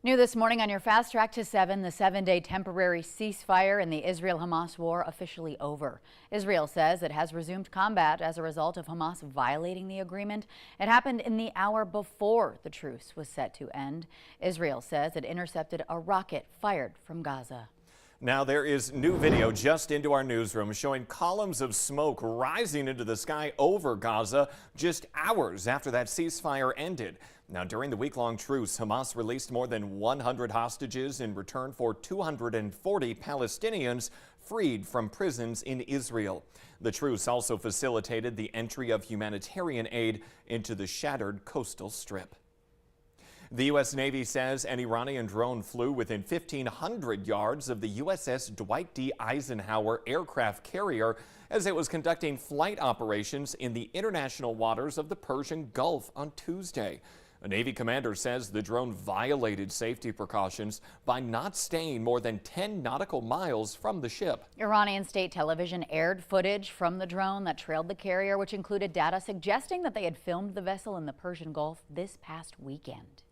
New this morning on your Fast Track to 7, the 7-day temporary ceasefire in the Israel-Hamas war officially over. Israel says it has resumed combat as a result of Hamas violating the agreement. It happened in the hour before the truce was set to end. Israel says it intercepted a rocket fired from Gaza. Now there is new video just into our newsroom showing columns of smoke rising into the sky over Gaza just hours after that ceasefire ended. Now during the week-long truce, Hamas released more than 100 hostages in return for 240 Palestinians freed from prisons in Israel. The truce also facilitated the entry of humanitarian aid into the shattered coastal strip. The U.S. Navy says an Iranian drone flew within 1,500 yards of the USS Dwight D. Eisenhower aircraft carrier as it was conducting flight operations in the international waters of the Persian Gulf on Tuesday. A Navy commander says the drone violated safety precautions by not staying more than 10 nautical miles from the ship. Iranian state television aired footage from the drone that trailed the carrier, which included data suggesting that they had filmed the vessel in the Persian Gulf this past weekend.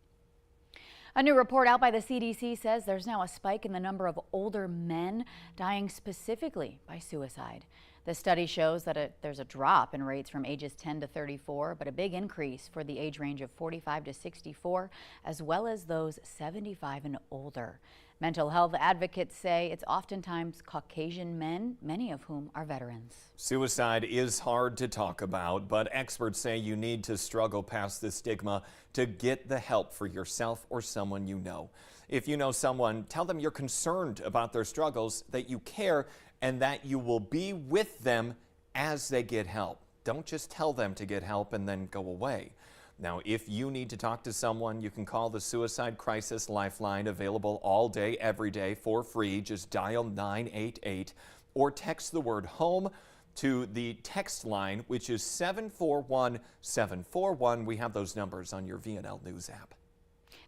A new report out by the CDC says there's now a spike in the number of older men dying specifically by suicide. The study shows that there's a drop in rates from ages 10 to 34, but a big increase for the age range of 45 to 64, as well as those 75 and older. Mental health advocates say it's oftentimes Caucasian men, many of whom are veterans. Suicide is hard to talk about, but experts say you need to struggle past the stigma to get the help for yourself or someone you know. If you know someone, tell them you're concerned about their struggles, that you care, and that you will be with them as they get help. Don't just tell them to get help and then go away. Now, if you need to talk to someone, you can call the Suicide Crisis Lifeline, available all day, every day for free. Just dial 988 or text the word HOME to the text line, which is 741-741. We have those numbers on your VNL News app.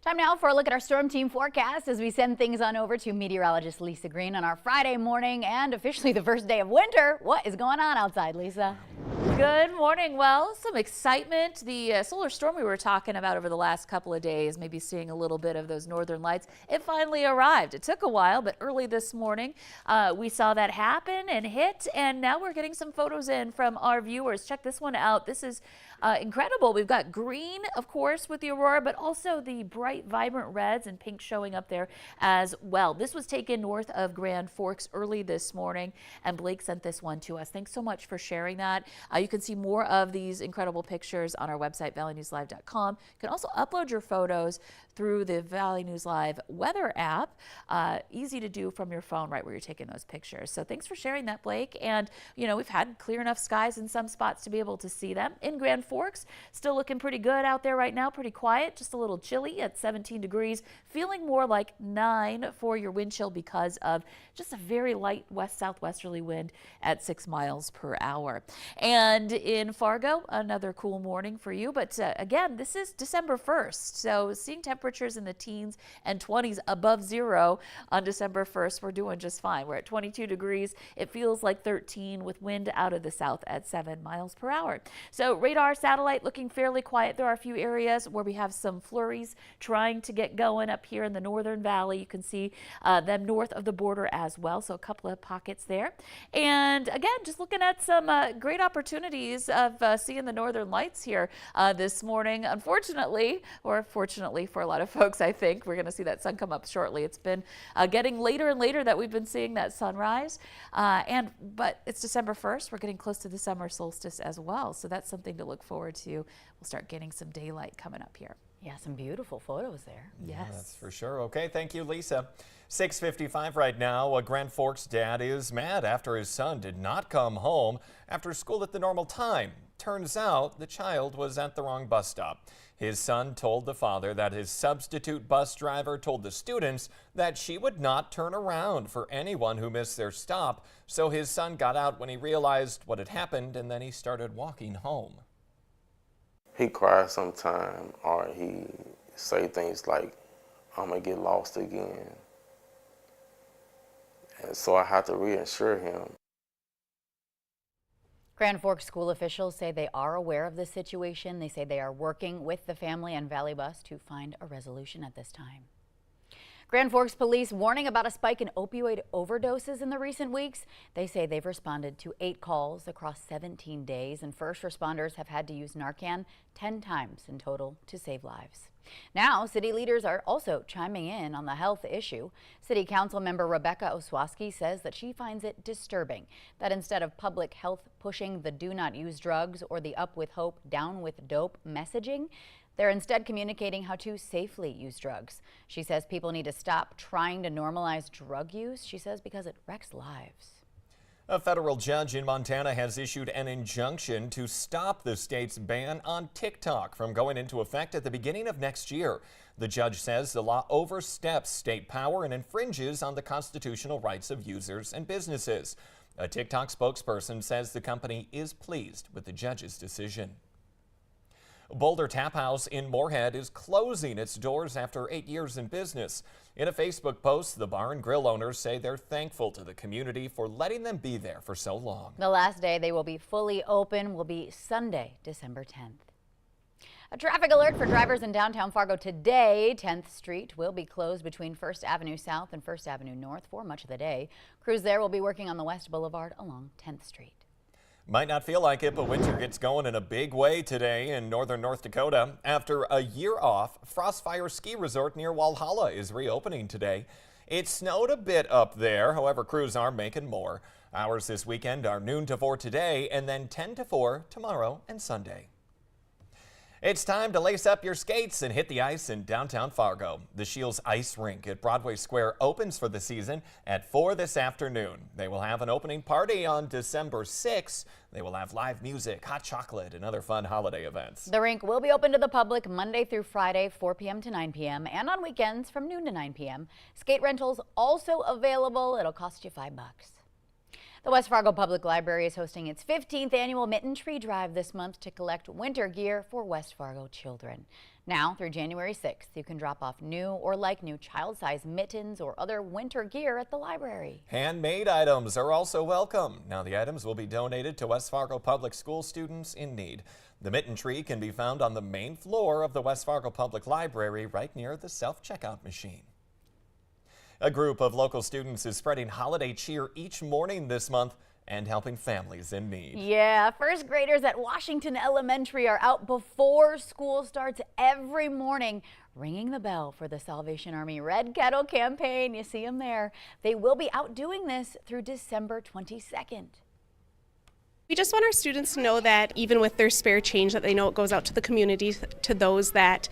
Time now for a look at our storm team forecast as we send things on over to meteorologist Lisa Green on our Friday morning and officially the first day of winter. What is going on outside, Lisa? Good morning. Well, some excitement. The solar storm we were talking about over the last couple of days, maybe seeing a little bit of those northern lights, it finally arrived. It took a while, but early this morning we saw that happen and hit, and now we're getting some photos in from our viewers. Check this one out. This is incredible. We've got green, of course, with the aurora, but also the bright, vibrant reds and pink showing up there as well. This was taken north of Grand Forks early this morning, and Blake sent this one to us. Thanks so much for sharing that. You can see more of these incredible pictures on our website, valleynewslive.com. You can also upload your photos through the Valley News Live weather app. Easy to do from your phone right where you're taking those pictures. So thanks for sharing that, Blake. And, you know, we've had clear enough skies in some spots to be able to see them. In Grand Forks, still looking pretty good out there right now, pretty quiet, just a little chilly at 17 degrees, feeling more like 9 for your wind chill because of just a very light west-southwesterly wind at 6 miles per hour. And in Fargo, another cool morning for you. But again, this is December 1st. So seeing temperatures in the teens and 20s above zero on December 1st, we're doing just fine. We're at 22 degrees. It feels like 13 with wind out of the south at 7 miles per hour. So radar, satellite looking fairly quiet. There are a few areas where we have some flurries trying to get going up here in the northern valley. You can see them north of the border as well. So a couple of pockets there. And again, just looking at some great opportunities of seeing the northern lights here this morning. Unfortunately, or fortunately for a lot of folks, I think we're going to see that sun come up shortly. It's been getting later and later that we've been seeing that sunrise. But it's December 1st. We're getting close to the summer solstice as well. So that's something to look forward to. We'll start getting some daylight coming up here. Yeah, some beautiful photos there. Yes. Yeah, that's for sure. Okay, thank you, Lisa. 6:55 right now. A Grand Forks dad is mad after his son did not come home after school at the normal time. Turns out the child was at the wrong bus stop. His son told the father that his substitute bus driver told the students that she would not turn around for anyone who missed their stop. So his son got out when he realized what had happened, and then he started walking home. He cries sometime, or he say things like, I'm gonna get lost again. And so I have to reassure him. Grand Forks school officials say they are aware of the situation. They say they are working with the family and Valley Bus to find a resolution at this time. Grand Forks police warning about a spike in opioid overdoses in the recent weeks. They say they've responded to 8 calls across 17 days, and first responders have had to use Narcan 10 times in total to save lives. Now, city leaders are also chiming in on the health issue. City Council member Rebecca Oswoski says that she finds it disturbing that instead of public health pushing the do not use drugs or the up with hope, down with dope messaging, they're instead communicating how to safely use drugs. She says people need to stop trying to normalize drug use, she says, because it wrecks lives. A federal judge in Montana has issued an injunction to stop the state's ban on TikTok from going into effect at the beginning of next year. The judge says the law oversteps state power and infringes on the constitutional rights of users and businesses. A TikTok spokesperson says the company is pleased with the judge's decision. Boulder Tap House in Moorhead is closing its doors after 8 years in business. In a Facebook post, the bar and grill owners say they're thankful to the community for letting them be there for so long. The last day they will be fully open will be Sunday, December 10th. A traffic alert for drivers in downtown Fargo today. 10th Street will be closed between 1st Avenue South and 1st Avenue North for much of the day. Crews there will be working on the West Boulevard along 10th Street. Might not feel like it, but winter gets going in a big way today in northern North Dakota. After a year off, Frostfire Ski Resort near Walhalla is reopening today. It snowed a bit up there, however, crews are making more. Hours this weekend are noon to 4 today and then 10 to 4 tomorrow and Sunday. It's time to lace up your skates and hit the ice in downtown Fargo. The Shields Ice Rink at Broadway Square opens for the season at 4 this afternoon. They will have an opening party on December 6th. They will have live music, hot chocolate, and other fun holiday events. The rink will be open to the public Monday through Friday, 4 p.m. to 9 p.m. and on weekends from noon to 9 p.m. Skate rentals also available. It'll cost you $5. The West Fargo Public Library is hosting its 15th annual Mitten Tree Drive this month to collect winter gear for West Fargo children. Now through January 6th, you can drop off new or like new child-size mittens or other winter gear at the library. Handmade items are also welcome. Now the items will be donated to West Fargo Public School students in need. The Mitten Tree can be found on the main floor of the West Fargo Public Library right near the self-checkout machine. A group of local students is spreading holiday cheer each morning this month and helping families in need. Yeah, first graders at Washington Elementary are out before school starts every morning, ringing the bell for the Salvation Army Red Kettle campaign. You see them there. They will be out doing this through December 22nd. We just want our students to know that even with their spare change, that they know it goes out to the community, to those that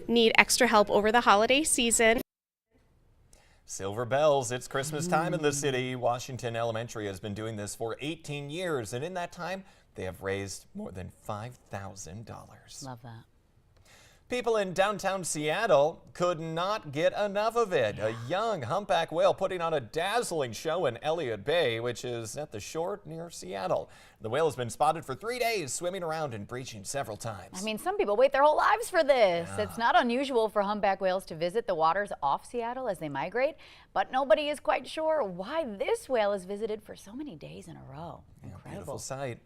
need extra help over the holiday season. Silver bells, it's Christmas time in the city. Washington Elementary has been doing this for 18 years, and in that time, they have raised more than $5,000. Love that. People in downtown Seattle could not get enough of it. A young humpback whale putting on a dazzling show in Elliott Bay, which is at the shore near Seattle. The whale has been spotted for 3 days, swimming around and breaching several times. I mean, some people wait their whole lives for this. Yeah. It's not unusual for humpback whales to visit the waters off Seattle as they migrate, but nobody is quite sure why this whale is visited for so many days in a row. Incredible. Beautiful sight.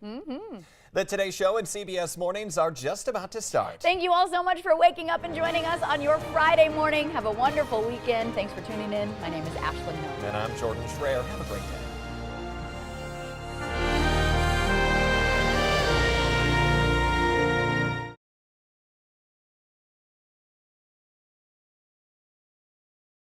The Today Show and CBS Mornings are just about to start. Thank you all so much for waking up and joining us on your Friday morning. Have a wonderful weekend. Thanks for tuning in. My name is Ashlyn Hill. And I'm Jordan Schreier. Have a great day.